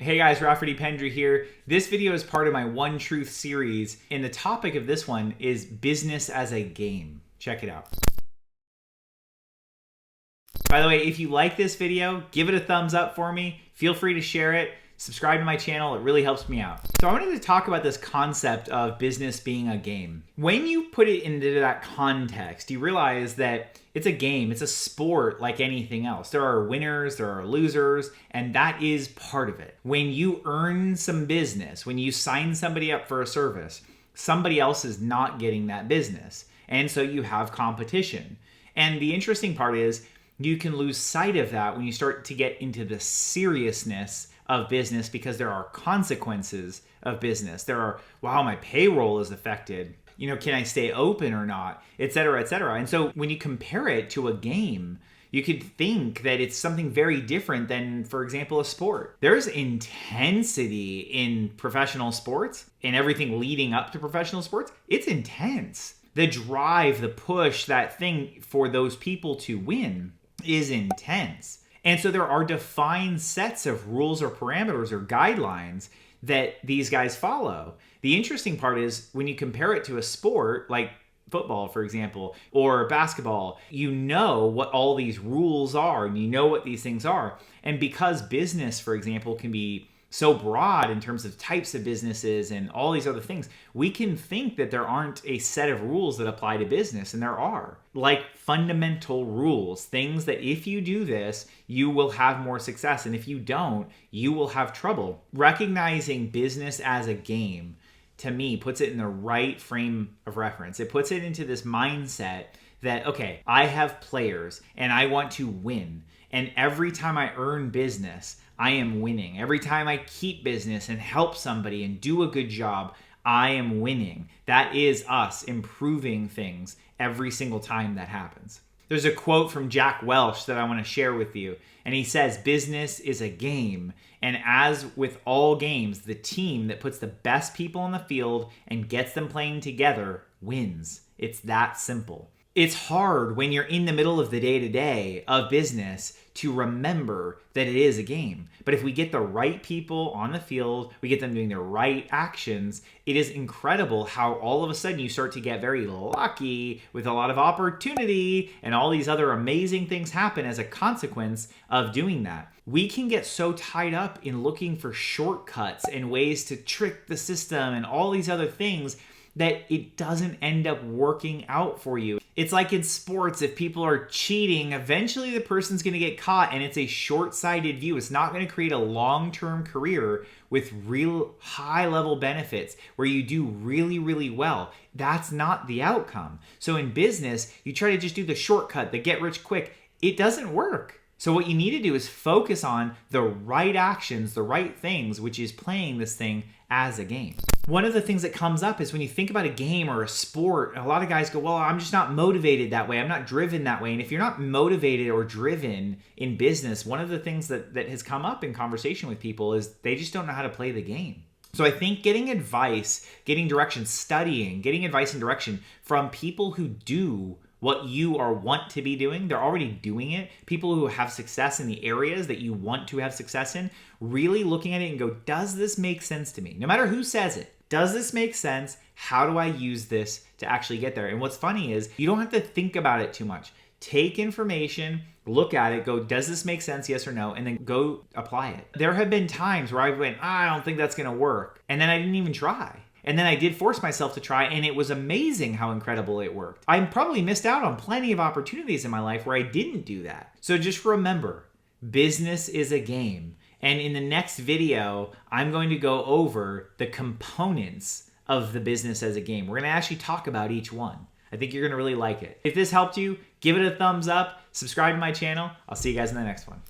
Hey guys, Rafferty Pendery here. This video is part of my One Truth series, and the topic of this one is business as a game. Check it out. By the way, if you like this video, give it a thumbs up for me. Feel free to share it. Subscribe to my channel. It really helps me out. So I wanted to talk about this concept of business being a game. When you put it into that context, you realize that it's a game. It's a sport like anything else. There are winners, there are losers, and that is part of it. When you earn some business, when you sign somebody up for a service, somebody else is not getting that business. And so you have competition. And the interesting part is you can lose sight of that when you start to get into the seriousness of business, because there are consequences of business. There are, wow, my payroll is affected. Can I stay open or not, et cetera, et cetera. And so when you compare it to a game, you could think that it's something very different than, for example, a sport. There's intensity in professional sports and everything leading up to professional sports. It's intense. The drive, the push, that thing for those people to win is intense. And so there are defined sets of rules or parameters or guidelines that these guys follow. The interesting part is when you compare it to a sport like football, for example, or basketball, you know what all these rules are and you know what these things are. And because business, for example, can be so broad in terms of types of businesses and all these other things, we can think that there aren't a set of rules that apply to business, and there are. Like fundamental rules, things that if you do this, you will have more success, and if you don't, you will have trouble. Recognizing business as a game, to me, puts it in the right frame of reference. It puts it into this mindset that, okay, I have players and I want to win. And every time I earn business, I am winning. Every time I keep business and help somebody and do a good job, I am winning. That is us improving things every single time that happens. There's a quote from Jack Welch that I want to share with you. And he says, business is a game. And as with all games, the team that puts the best people on the field and gets them playing together wins. It's that simple. It's hard when you're in the middle of the day-to-day of business to remember that it is a game. But if we get the right people on the field, we get them doing the right actions, it is incredible how all of a sudden you start to get very lucky with a lot of opportunity, and all these other amazing things happen as a consequence of doing that. We can get so tied up in looking for shortcuts and ways to trick the system and all these other things that it doesn't end up working out for you. It's like in sports, if people are cheating, eventually the person's going to get caught, and it's a short-sighted view. It's not going to create a long-term career with real high-level benefits where you do really, really well. That's not the outcome. So in business, you try to just do the shortcut, the get-rich-quick. It doesn't work. So what you need to do is focus on the right actions, the right things, which is playing this thing as a game. One of the things that comes up is when you think about a game or a sport, a lot of guys go, well, I'm just not motivated that way. I'm not driven that way. And if you're not motivated or driven in business, one of the things that has come up in conversation with people is they just don't know how to play the game. So I think getting advice, getting direction, studying, getting advice and direction from people who do what you or want to be doing, they're already doing it. People who have success in the areas that you want to have success in, really looking at it and go, does this make sense to me? No matter who says it, does this make sense? How do I use this to actually get there? And what's funny is you don't have to think about it too much. Take information, look at it, go, does this make sense? Yes or no? And then go apply it. There have been times where I went, I don't think that's gonna work. And then I didn't even try. And then I did force myself to try, and it was amazing how incredible it worked. I probably missed out on plenty of opportunities in my life where I didn't do that. So just remember, business is a game. And in the next video, I'm going to go over the components of the business as a game. We're going to actually talk about each one. I think you're going to really like it. If this helped you, give it a thumbs up, subscribe to my channel. I'll see you guys in the next one.